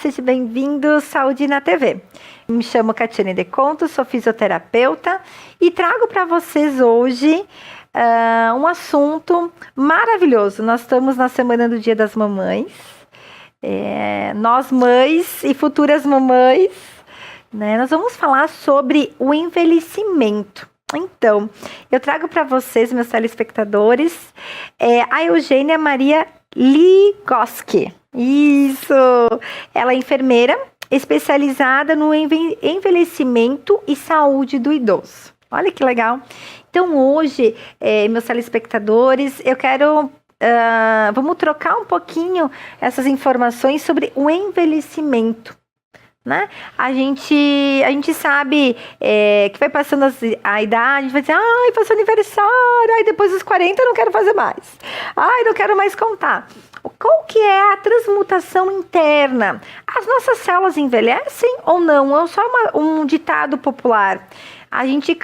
seja bem-vindo Saúde na TV. Me chamo Catiane De Conto, sou fisioterapeuta e trago para vocês hoje um assunto maravilhoso. Nós estamos na semana do Dia das Mamães, nós mães e futuras mamães, né? Nós vamos falar sobre o envelhecimento. Então, eu trago para vocês, meus telespectadores, a Eugênia Maria Ligoski. Isso! Ela é enfermeira especializada no envelhecimento e saúde do idoso. Olha que legal! Então, hoje, meus telespectadores, eu quero... vamos trocar um pouquinho essas informações sobre o envelhecimento. Né? A gente sabe que vai passando a idade, a gente vai dizer, ai, passou aniversário, ai, depois dos 40 eu não quero fazer mais, ai, não quero mais contar. Qual que é a transmutação interna? As nossas células envelhecem ou não? É só um ditado popular. A gente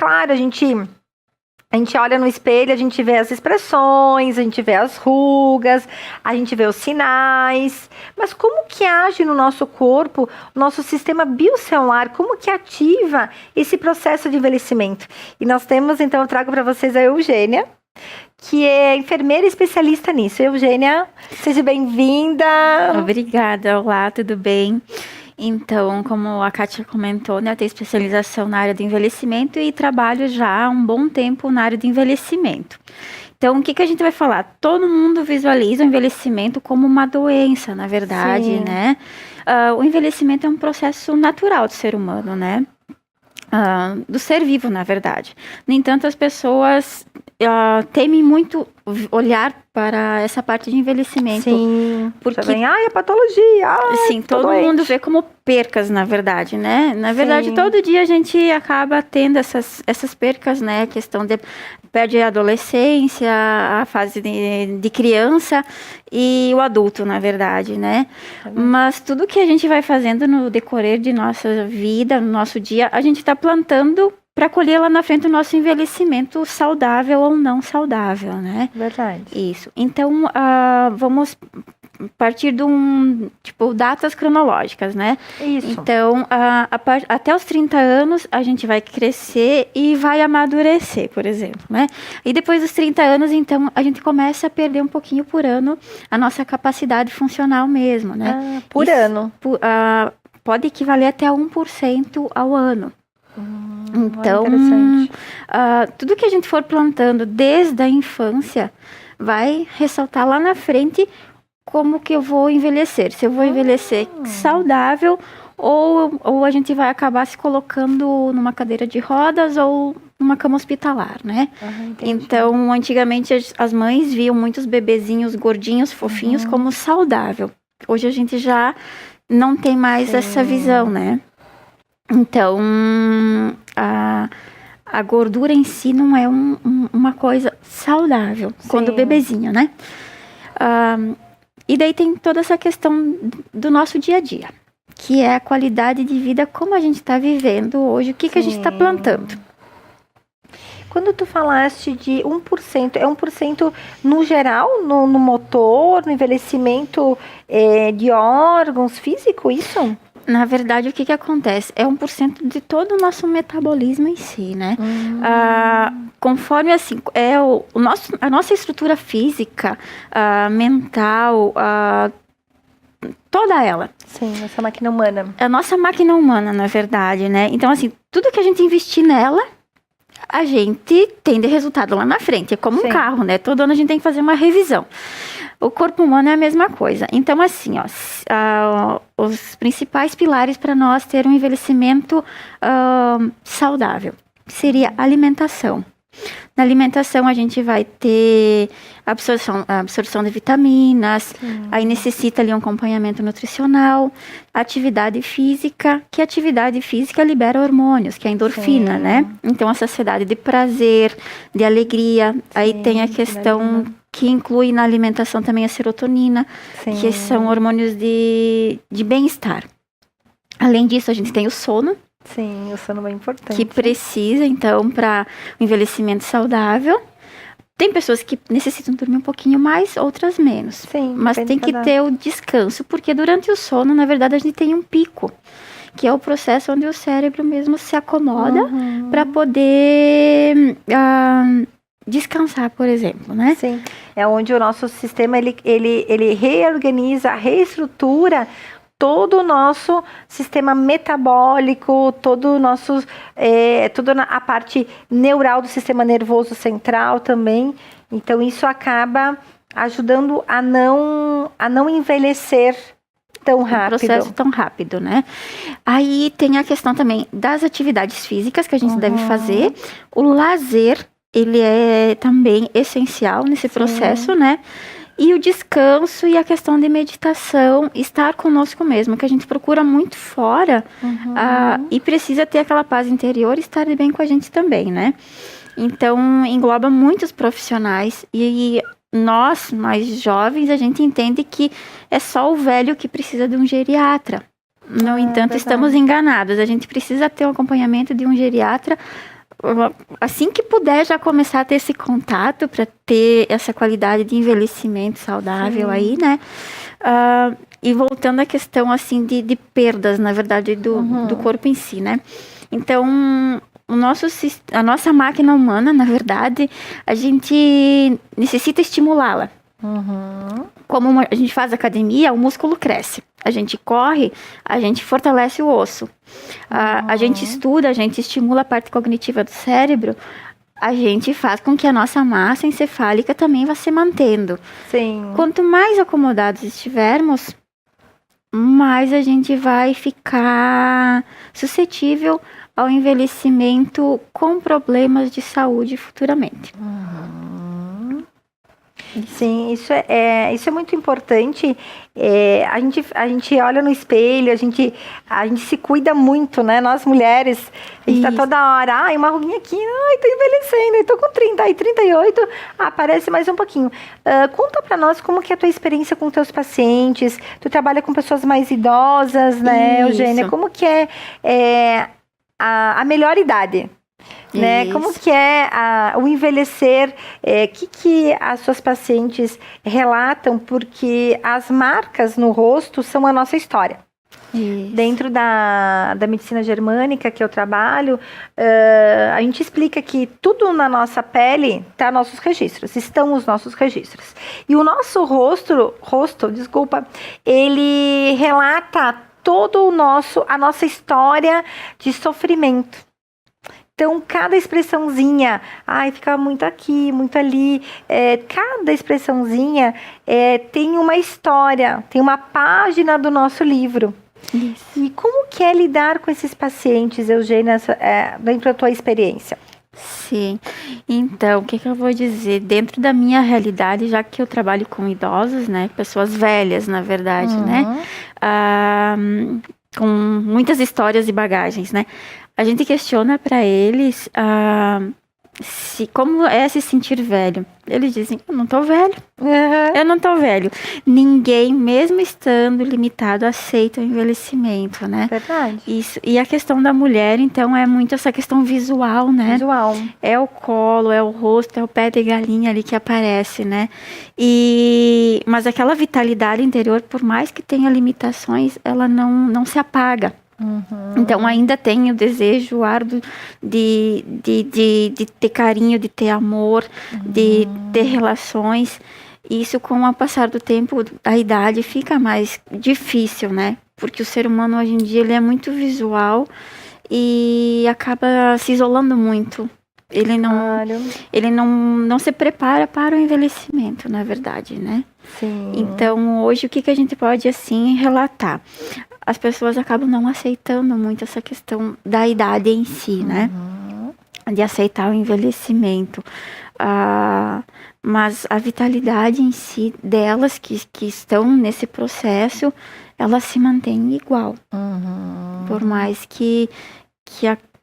olha no espelho, a gente vê as expressões, a gente vê as rugas, a gente vê os sinais. Mas como que age no nosso corpo, o nosso sistema biocelular? Como que ativa esse processo de envelhecimento? E nós temos, então, eu trago para vocês a Eugênia, que é enfermeira especialista nisso. Eugênia, seja bem-vinda. Obrigada. Olá, tudo bem? Então, como a Kátia comentou, né, eu tenho especialização na área de envelhecimento e trabalho já há um bom tempo na área de envelhecimento. Então, o que a gente vai falar? Todo mundo visualiza o envelhecimento como uma doença, na verdade, Sim. né? O envelhecimento é um processo natural do ser humano, né? Do ser vivo, na verdade. No entanto, as pessoas temem muito olhar para essa parte de envelhecimento. Sim, porque é patologia. Sim, todo mundo vê como percas, na verdade, né? Na verdade, Sim. todo dia a gente acaba tendo essas percas, né? A questão de perde a adolescência, a fase de criança e o adulto, na verdade, né? Mas tudo que a gente vai fazendo no decorrer de nossa vida, no nosso dia, a gente está plantando para colher lá na frente o nosso envelhecimento saudável ou não saudável, né? Verdade. Isso. Então, vamos partir de datas cronológicas, né? Isso. Então, até os 30 anos, a gente vai crescer e vai amadurecer, por exemplo, né? E depois dos 30 anos, então, a gente começa a perder um pouquinho por ano a nossa capacidade funcional mesmo, né? Por ano. Pode equivaler até a 1% ao ano. Então, tudo que a gente for plantando desde a infância vai ressaltar lá na frente como que eu vou envelhecer. Se eu vou envelhecer saudável ou a gente vai acabar se colocando numa cadeira de rodas ou numa cama hospitalar, né? Então, antigamente as mães viam muitos bebezinhos gordinhos, fofinhos como saudável. Hoje a gente já não tem mais essa visão, né? Então, a gordura em si não é uma coisa saudável, quando bebezinho, né? E daí tem toda essa questão do nosso dia a dia, que é a qualidade de vida, como a gente está vivendo hoje, o que a gente está plantando. Quando tu falaste de 1%, é 1% no geral, no motor, no envelhecimento de órgãos físicos, isso? Na verdade, o que acontece? É 1% de todo o nosso metabolismo em si, né? Conforme, assim, a nossa estrutura física, mental, toda ela. Sim, nossa máquina humana. É a nossa máquina humana, na verdade, né? Então, assim, tudo que a gente investir nela, a gente tem de resultado lá na frente. É como um carro, né? Todo ano a gente tem que fazer uma revisão. O corpo humano é a mesma coisa. Então, assim, os principais pilares para nós ter um envelhecimento saudável seria a alimentação. Na alimentação, a gente vai ter absorção de vitaminas, aí necessita ali um acompanhamento nutricional, atividade física, que a atividade física libera hormônios, que é a endorfina, né? Então, a saciedade de prazer, de alegria, aí tem a questão que inclui na alimentação também a serotonina, que são hormônios de bem-estar. Além disso, a gente tem o sono. Sim, o sono é importante. Que precisa, então, para o envelhecimento saudável. Tem pessoas que necessitam dormir um pouquinho mais, outras menos. Sim, mas tem que ter o descanso, porque durante o sono, na verdade, a gente tem um pico, que é o processo onde o cérebro mesmo se acomoda para poder descansar, por exemplo, né? Sim, é onde o nosso sistema, ele reorganiza, reestrutura todo o nosso sistema metabólico, todo o nosso, toda a parte neural do sistema nervoso central também. Então, isso acaba ajudando a não envelhecer tão rápido. Um processo tão rápido, né? Aí tem a questão também das atividades físicas que a gente deve fazer. O lazer, ele é também essencial nesse processo, né? E o descanso e a questão de meditação, estar conosco mesmo, que a gente procura muito fora e precisa ter aquela paz interior e estar bem com a gente também, né? Então, engloba muitos profissionais e nós, mais jovens, a gente entende que é só o velho que precisa de um geriatra. No entanto, estamos enganados. A gente precisa ter o acompanhamento de um geriatra assim que puder já começar a ter esse contato para ter essa qualidade de envelhecimento saudável aí, né? E voltando à questão assim de perdas, na verdade, do corpo em si, né? Então, a nossa máquina humana, na verdade, a gente necessita estimulá-la. Como a gente faz academia, o músculo cresce. A gente corre, a gente fortalece o osso. A gente estuda, a gente estimula a parte cognitiva do cérebro. A gente faz com que a nossa massa encefálica também vá se mantendo. Sim. Quanto mais acomodados estivermos, mais a gente vai ficar suscetível ao envelhecimento com problemas de saúde futuramente. Sim, isso é muito importante. A gente olha no espelho, a gente se cuida muito, né? Nós mulheres, a gente tá toda hora, uma ruguinha aqui, tô envelhecendo, tô com 30, aí 38, aparece mais um pouquinho. Conta pra nós como que é a tua experiência com teus pacientes. Tu trabalha com pessoas mais idosas, né, Eugênia? Como que é a melhor idade? Né? Como que é o envelhecer? Que as suas pacientes relatam? Porque as marcas no rosto são a nossa história. Dentro da medicina germânica que eu trabalho, a gente explica que tudo na nossa pele está nossos registros, estão os nossos registros. E o nosso rosto, ele relata todo a nossa história de sofrimento. Então, cada expressãozinha, fica muito aqui, muito ali, cada expressãozinha tem uma história, tem uma página do nosso livro. Isso. E como que é lidar com esses pacientes, Eugênia, dentro da tua experiência? Sim, então, o que eu vou dizer? Dentro da minha realidade, já que eu trabalho com idosos, né, pessoas velhas, na verdade, né, com muitas histórias e bagagens, né, a gente questiona para eles como é se sentir velho. Eles dizem, eu não tô velho. Eu não tô velho. Ninguém, mesmo estando limitado, aceita o envelhecimento, né? Verdade. Isso. E a questão da mulher, então, é muito essa questão visual, né? Visual. É o colo, é o rosto, é o pé de galinha ali que aparece, né? Mas aquela vitalidade interior, por mais que tenha limitações, ela não se apaga. Então ainda tem o desejo árduo de ter carinho, de ter amor, de ter relações. Isso, com o passar do tempo, a idade, fica mais difícil, né? Porque o ser humano hoje em dia ele é muito visual e acaba se isolando muito. Ele não se prepara para o envelhecimento, na verdade, né? Sim. Então, hoje, o que a gente pode, assim, relatar? As pessoas acabam não aceitando muito essa questão da idade em si, né? De aceitar o envelhecimento. Mas a vitalidade em si delas, que estão nesse processo, elas se mantêm igual. Por mais que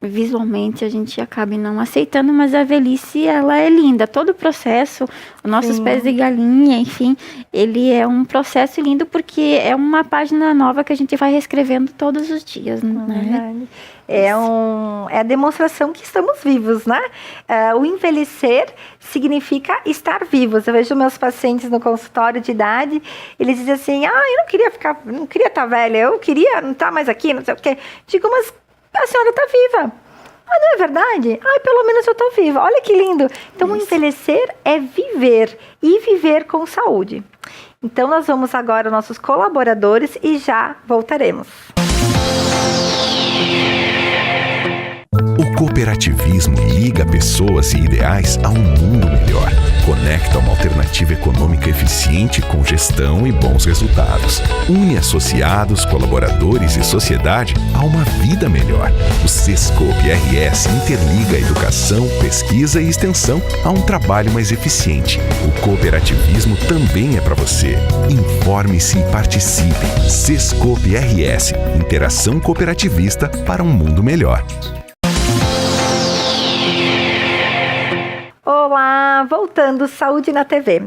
visualmente a gente acaba não aceitando, mas a velhice, ela é linda. Todo o processo, os nossos pés de galinha, enfim, ele é um processo lindo porque é uma página nova que a gente vai reescrevendo todos os dias, né? É a demonstração que estamos vivos, né? O envelhecer significa estar vivos. Eu vejo meus pacientes no consultório de idade, eles dizem assim, eu não queria estar velha, eu queria não estar mais aqui, não sei o quê. Digo, mas a senhora está viva. Ah, não é verdade? Pelo menos eu estou viva. Olha que lindo. Então, o envelhecer é viver e viver com saúde. Então, nós vamos agora aos nossos colaboradores e já voltaremos. O cooperativismo liga pessoas e ideais a um mundo melhor. Conecta uma alternativa econômica eficiente com gestão e bons resultados. Une associados, colaboradores e sociedade a uma vida melhor. O Sescope RS interliga a educação, pesquisa e extensão a um trabalho mais eficiente. O cooperativismo também é para você. Informe-se e participe. Sescope RS, interação cooperativista para um mundo melhor. Olá, voltando, Saúde na TV.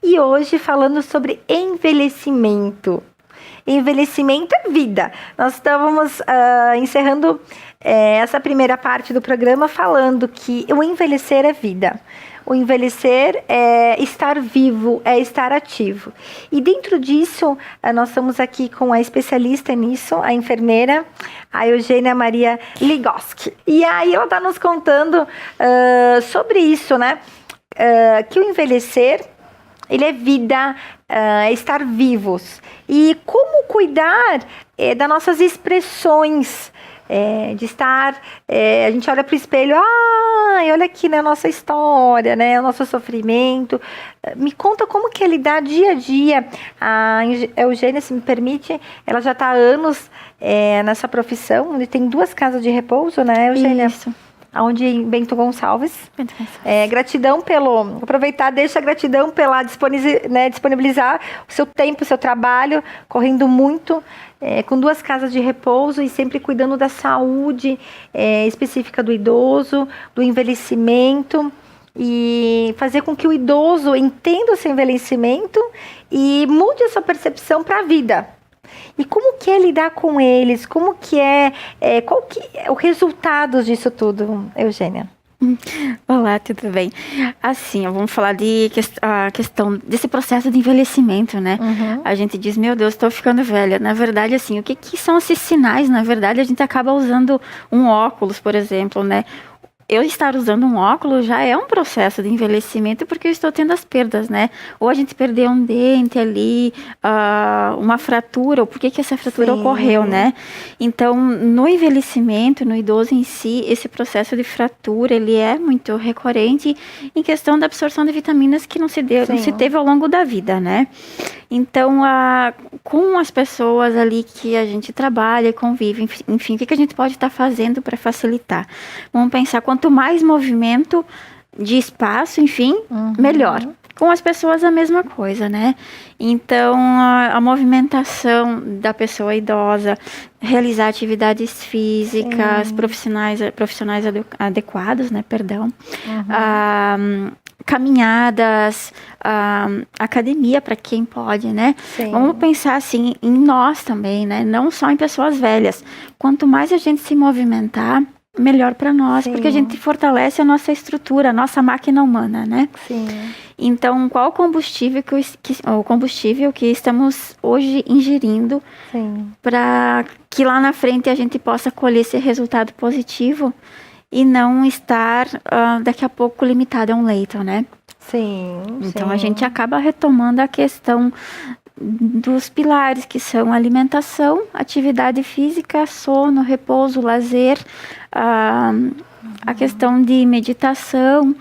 E hoje falando sobre envelhecimento. Envelhecimento é vida. Nós estávamos encerrando essa primeira parte do programa falando que o envelhecer é vida. O envelhecer é estar vivo, é estar ativo. E dentro disso, nós estamos aqui com a especialista nisso, a enfermeira, a Eugênia Maria Ligoski. E aí ela está nos contando sobre isso, né? Que o envelhecer, ele é vida, é estar vivos. E como cuidar das nossas expressões, de estar, a gente olha para o espelho, olha aqui, né, a nossa história, né, o nosso sofrimento. Me conta como que é lidar dia a dia. A Eugênia, se me permite, ela já está há anos nessa profissão, onde tem 2 casas de repouso, né, Eugênia? Isso. Onde em Bento Gonçalves. Gratidão aproveitar, deixa a gratidão pela disponibilizar o seu tempo, o seu trabalho, correndo muito, com 2 casas de repouso e sempre cuidando da saúde específica do idoso, do envelhecimento, e fazer com que o idoso entenda o seu envelhecimento e mude a sua percepção para a vida. E como que é lidar com eles? Como que qual que é o resultado disso tudo, Eugênia? Olá, tudo bem? Assim, vamos falar a questão desse processo de envelhecimento, né? Uhum. A gente diz, meu Deus, estou ficando velha. Na verdade, assim, o que são esses sinais? Na verdade, a gente acaba usando um óculos, por exemplo, né? Eu estar usando um óculos já é um processo de envelhecimento porque eu estou tendo as perdas, né? Ou a gente perdeu um dente ali, uma fratura, ou por que essa fratura ocorreu, né? Então, no envelhecimento, no idoso em si, esse processo de fratura, ele é muito recorrente em questão da absorção de vitaminas que não se teve ao longo da vida, né? Então, com as pessoas ali que a gente trabalha, convive, enfim, o que a gente pode estar fazendo para facilitar? Vamos pensar, quanto mais movimento de espaço, enfim, melhor. Com as pessoas a mesma coisa, né? Então, a movimentação da pessoa idosa, realizar atividades físicas, profissionais adequados, né? Perdão. Caminhadas, academia para quem pode, né? Sim. Vamos pensar assim em nós também, né? Não só em pessoas velhas. Quanto mais a gente se movimentar, melhor para nós, porque a gente fortalece a nossa estrutura, a nossa máquina humana, né? Sim. Então, qual o combustível que estamos hoje ingerindo para que lá na frente a gente possa colher esse resultado positivo e não estar daqui a pouco limitado a um leito, né? Sim. Então, a gente acaba retomando a questão dos pilares, que são alimentação, atividade física, sono, repouso, lazer, a questão de meditação,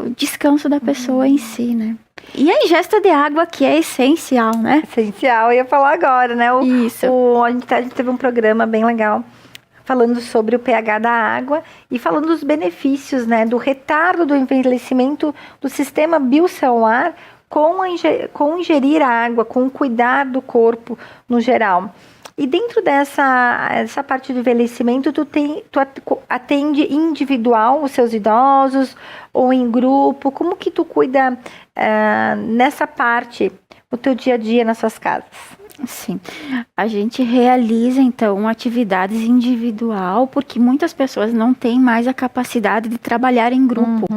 o descanso da pessoa em si, né? E a ingesta de água, que é essencial, né? Essencial, eu ia falar agora, né? Isso. A gente teve um programa bem legal falando sobre o pH da água e falando dos benefícios, né? Do retardo do envelhecimento do sistema biocelular com ingerir água, com cuidar do corpo no geral. E dentro essa parte do envelhecimento, tu atende individual os seus idosos ou em grupo? Como que tu cuida nessa parte, no teu dia a dia, nas suas casas? Sim, a gente realiza então atividades individual, porque muitas pessoas não têm mais a capacidade de trabalhar em grupo.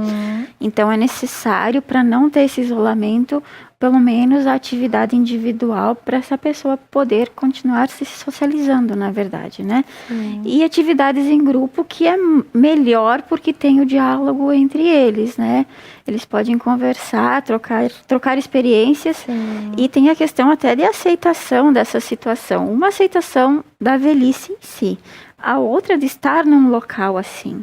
Então é necessário, para não ter esse isolamento, pelo menos a atividade individual para essa pessoa poder continuar se socializando, na verdade, né? E atividades em grupo, que é melhor porque tem o diálogo entre eles, né? Eles podem conversar, trocar experiências. E tem a questão até de aceitação dessa situação. Uma aceitação da velhice em si, a outra de estar num local assim.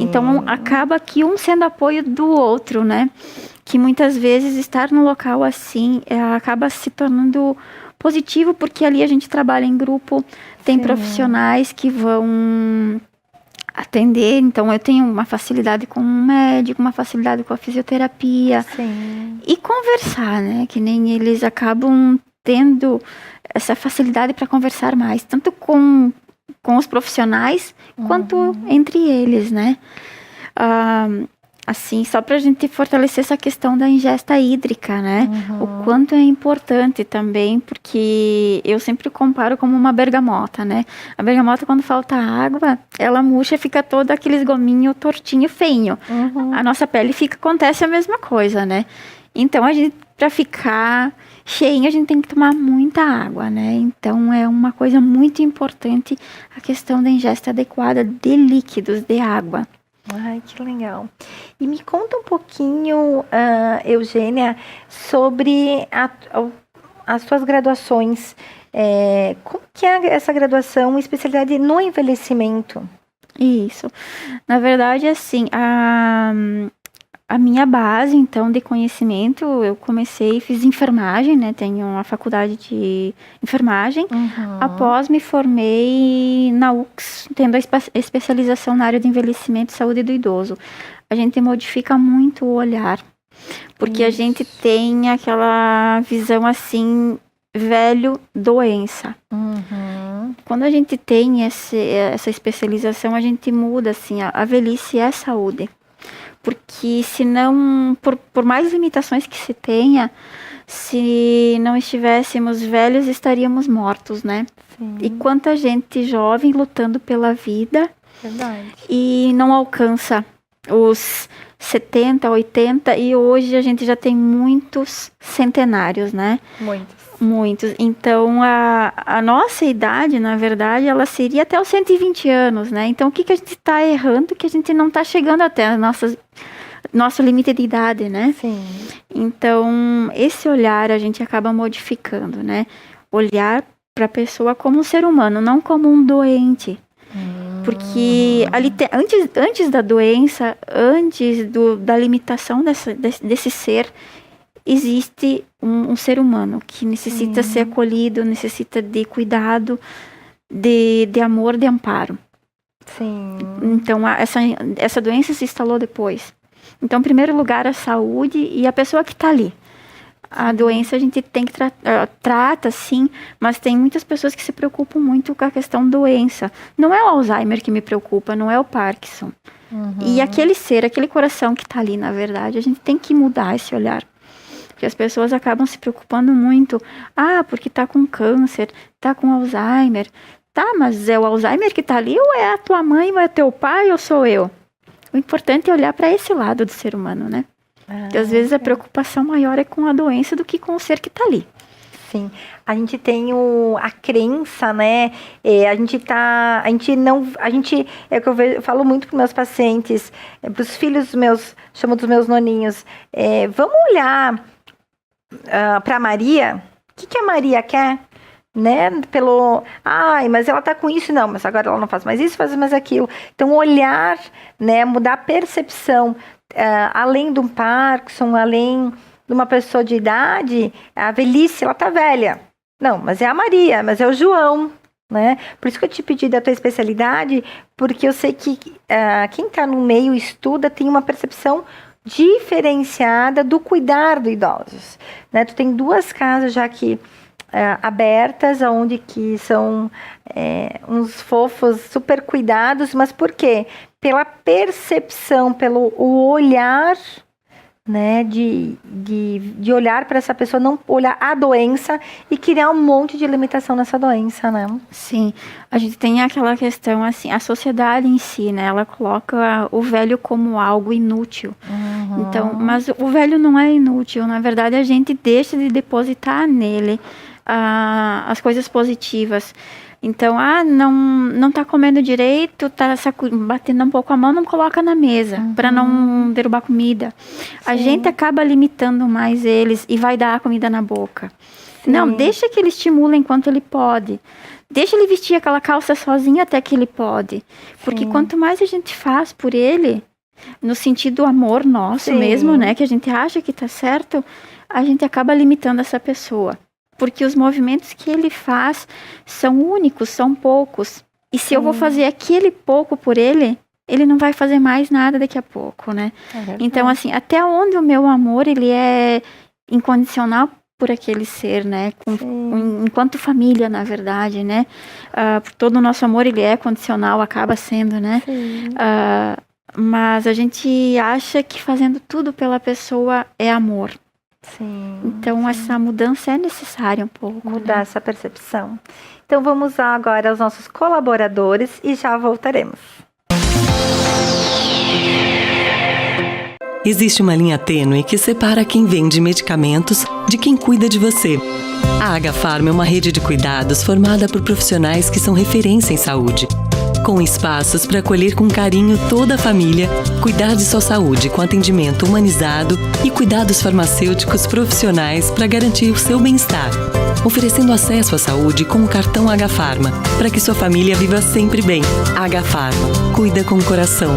Então acaba que um sendo apoio do outro, né? Que muitas vezes estar num local assim acaba se tornando positivo, porque ali a gente trabalha em grupo, tem profissionais que vão atender. Então eu tenho uma facilidade com um médico, uma facilidade com a fisioterapia. E conversar, né? Que nem eles acabam tendo essa facilidade para conversar mais, tanto com os profissionais, quanto entre eles, né? Assim, só para a gente fortalecer essa questão da ingesta hídrica, né? O quanto é importante também, porque eu sempre comparo como uma bergamota, né? A bergamota, quando falta água, ela murcha, fica todo aqueles gominho tortinho, feinho. A nossa pele acontece a mesma coisa, né? Então, a gente, para ficar cheinho, a gente tem que tomar muita água, né? Então, é uma coisa muito importante a questão da ingesta adequada de líquidos, de água. Ai, que legal. E me conta um pouquinho, Eugênia, sobre as suas graduações. Como que é essa graduação, especialidade no envelhecimento? Isso. Na verdade, assim, a minha base, então, de conhecimento, eu fiz enfermagem, né? Tenho uma faculdade de enfermagem. Após me formei na UX, tendo a especialização na área de envelhecimento e saúde do idoso. A gente modifica muito o olhar, porque a gente tem aquela visão assim, velho, doença. Quando a gente tem essa especialização, a gente muda, assim, a velhice é saúde. Porque senão, por mais limitações que se tenha, se não estivéssemos velhos, estaríamos mortos, né? E quanta gente jovem lutando pela vida. E não alcança os 70, 80, e hoje a gente já tem muitos centenários, né? Muitos. Então, a nossa idade, na verdade, ela seria até os 120 anos, né? Então, o que a gente está errando? Que a gente não está chegando até nosso limite de idade, né? Então, esse olhar a gente acaba modificando, né? Olhar para a pessoa como um ser humano, não como um doente. Porque ali antes da doença, antes da limitação desse ser, existe um ser humano que necessita ser acolhido, necessita de cuidado, de amor, de amparo. Então, essa doença se instalou depois. Então, em primeiro lugar, a saúde e a pessoa que está ali. A doença a gente tem que trata, sim, mas tem muitas pessoas que se preocupam muito com a questão doença. Não é o Alzheimer que me preocupa, não é o Parkinson. E aquele coração que está ali, na verdade, a gente tem que mudar esse olhar. Porque as pessoas acabam se preocupando muito. Porque tá com câncer, tá com Alzheimer. Tá, mas é o Alzheimer que tá ali, ou é a tua mãe, ou é teu pai, ou sou eu? O importante é olhar para esse lado do ser humano, né? Porque às vezes a preocupação maior é com a doença do que com o ser que tá ali. A gente tem a crença, né? É o que eu falo muito para meus pacientes, para os filhos meus, chamo dos meus noninhos. Vamos olhar para Maria. O que a Maria quer? Né? Mas ela tá com isso, não, mas agora ela não faz mais isso, faz mais aquilo. Então, olhar, né? Mudar a percepção, além do Parkinson, além de uma pessoa de idade, a velhice, ela tá velha. Não, mas é a Maria, mas é o João, né? Por isso que eu te pedi da tua especialidade, porque eu sei que quem tá no meio estuda, tem uma percepção diferenciada do cuidar dos idosos, né? Tu tem 2 casas já que abertas, onde que são uns fofos super cuidados, mas por quê? Pela percepção, pelo o olhar, né, de olhar para essa pessoa, não olhar a doença e criar um monte de limitação nessa doença, né? Sim, a gente tem aquela questão assim, a sociedade em si, né, ela coloca o velho como algo inútil. Então, mas o velho não é inútil, na verdade a gente deixa de depositar nele as coisas positivas. Então, não tá comendo direito, tá batendo um pouco a mão, não coloca na mesa, para não derrubar comida. Sim. A gente acaba limitando mais eles e vai dar a comida na boca. Sim. Não, deixa que ele estimule enquanto ele pode. Deixa ele vestir aquela calça sozinho até que ele pode. Porque quanto mais a gente faz por ele, no sentido do amor nosso mesmo, né, que a gente acha que tá certo, a gente acaba limitando essa pessoa. Porque os movimentos que ele faz são únicos, são poucos. E se eu vou fazer aquele pouco por ele, ele não vai fazer mais nada daqui a pouco, né? Então, assim, até onde o meu amor, ele é incondicional por aquele ser, né? Enquanto família, na verdade, né? Todo o nosso amor, ele é condicional, acaba sendo, né? Mas a gente acha que fazendo tudo pela pessoa é amor. Sim, então essa mudança é necessária um pouco. Mudar essa percepção. Então vamos agora aos nossos colaboradores e já voltaremos. Existe uma linha tênue que separa quem vende medicamentos de quem cuida de você. A Agafarma é uma rede de cuidados formada por profissionais que são referência em saúde, com espaços para acolher com carinho toda a família, cuidar de sua saúde com atendimento humanizado e cuidados farmacêuticos profissionais para garantir o seu bem-estar, oferecendo acesso à saúde com o cartão Agafarma, para que sua família viva sempre bem. Agafarma, cuida com o coração.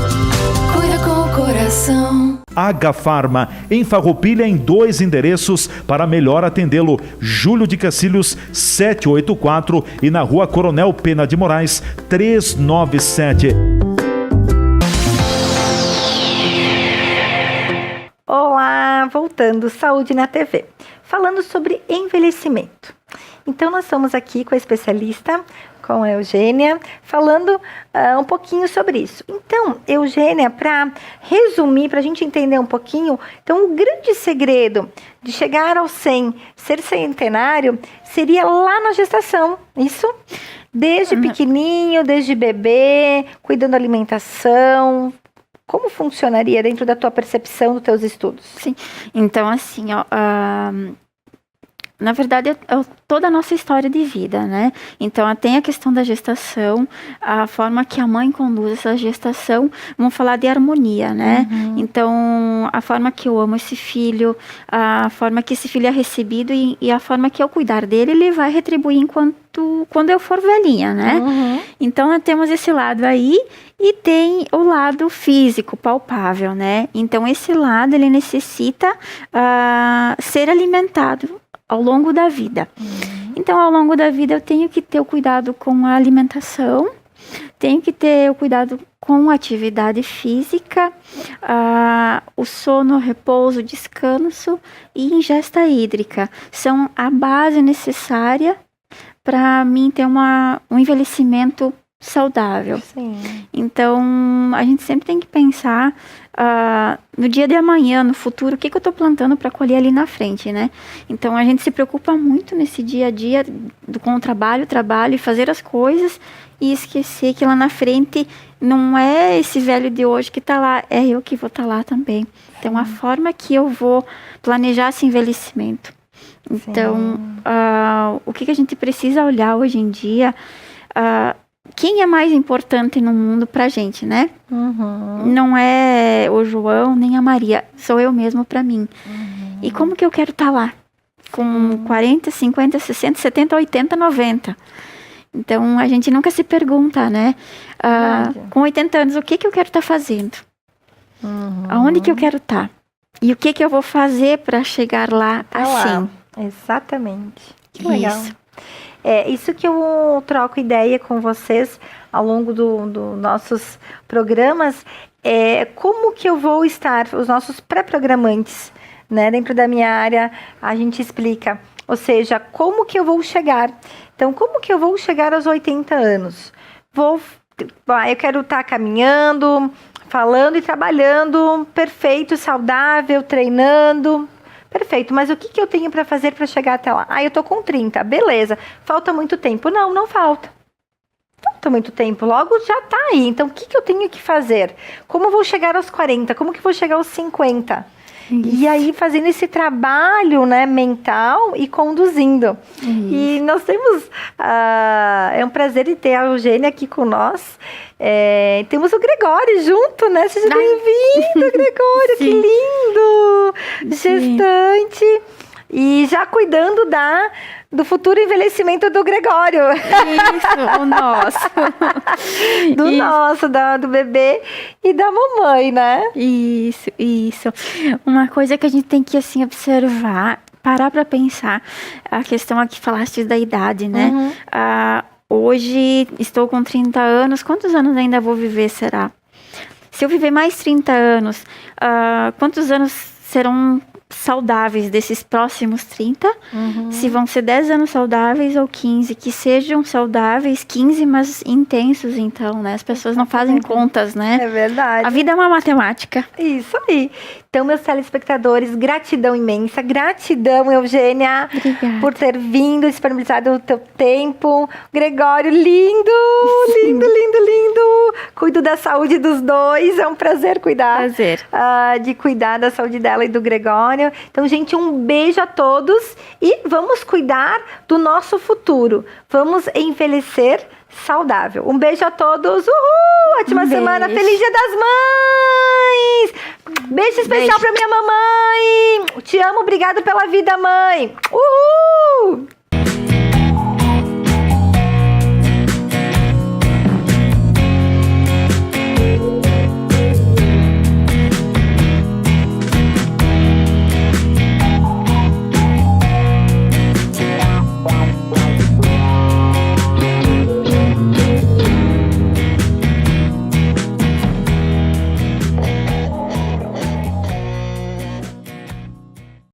Cuida com o coração. Agafarma, em Farroupilha, em 2 endereços para melhor atendê-lo. Júlio de Cacilhos, 784 e na Rua Coronel Pena de Moraes, 397. Olá, voltando, Saúde na TV, falando sobre envelhecimento. Então nós estamos aqui com a especialista, com a Eugênia, falando um pouquinho sobre isso. Então, Eugênia, para resumir, para a gente entender um pouquinho, então o grande segredo de chegar ao 100, ser centenário, seria lá na gestação, isso? Desde pequenininho, desde bebê, cuidando da alimentação. Como funcionaria dentro da tua percepção, dos teus estudos? Sim, então assim, na verdade, é toda a nossa história de vida, né? Então, tem a questão da gestação, a forma que a mãe conduz essa gestação, vamos falar de harmonia, né? Então, a forma que eu amo esse filho, a forma que esse filho é recebido e a forma que eu cuidar dele, ele vai retribuir quando eu for velhinha, né? Então, nós temos esse lado aí e tem o lado físico, palpável, né? Então, esse lado, ele necessita ser alimentado ao longo da vida. Então, ao longo da vida, eu tenho que ter o cuidado com a alimentação, tenho que ter o cuidado com a atividade física, o sono, o repouso, o descanso e ingesta hídrica. São a base necessária para mim ter um envelhecimento saudável. Sim. Então, a gente sempre tem que pensar no dia de amanhã, no futuro, o que eu estou plantando para colher ali na frente, né? Então, a gente se preocupa muito nesse dia a dia com o trabalho e fazer as coisas e esquecer que lá na frente não é esse velho de hoje que está lá, é eu que vou estar lá também. Então, a forma que eu vou planejar esse envelhecimento. Então, o que a gente precisa olhar hoje em dia, quem é mais importante no mundo pra gente, né? Não é o João, nem a Maria. Sou eu mesmo pra mim. E como que eu quero estar lá? Com 40, 50, 60, 70, 80, 90. Então, a gente nunca se pergunta, né? Com 80 anos, o que eu quero estar fazendo? Aonde que eu quero estar? E o que eu vou fazer pra chegar lá assim? Exatamente. Que legal. Isso que eu troco ideia com vocês ao longo dos nossos programas, como que eu vou estar, os nossos pré-programantes, né? Dentro da minha área, a gente explica Ou seja, como que eu vou chegar? Então, como que eu vou chegar aos 80 anos? Eu quero estar caminhando, falando e trabalhando, perfeito, saudável, treinando. Perfeito, mas o que eu tenho para fazer para chegar até lá? Eu tô com 30, beleza. Falta muito tempo? Não falta. Falta muito tempo, logo já tá aí. Então, o que eu tenho que fazer? Como eu vou chegar aos 40? Como que eu vou chegar aos 50? E aí, fazendo esse trabalho, né, mental e conduzindo. E nós temos... é um prazer ter a Eugênia aqui com nós. Temos o Gregório junto, né? Seja bem-vindo, Gregório, que lindo! Gestante. E já cuidando do futuro envelhecimento do Gregório. Isso, o nosso. Do bebê e da mamãe, né? Isso. Uma coisa que a gente tem que, assim, observar, parar para pensar, a questão aqui, falaste da idade, né? Hoje estou com 30 anos, quantos anos ainda vou viver, será? Se eu viver mais 30 anos, quantos anos serão saudáveis desses próximos 30, se vão ser 10 anos saudáveis ou 15, que sejam saudáveis, 15, mas intensos, então, né? As pessoas não fazem contas, né? É verdade. A vida é uma matemática. Isso aí. Então, meus telespectadores, gratidão imensa. Gratidão, Eugênia, Obrigada. por ter vindo, disponibilizado o teu tempo. Gregório, lindo! Cuido da saúde dos dois. É um prazer cuidar. De cuidar da saúde dela e do Gregório. Então, gente, um beijo a todos e vamos cuidar do nosso futuro. Vamos envelhecer saudável. Um beijo a todos. Uhul! Ótima semana. Feliz Dia das Mães! Beijo especial pra minha mamãe. Te amo. Obrigada pela vida, mãe. Uhul!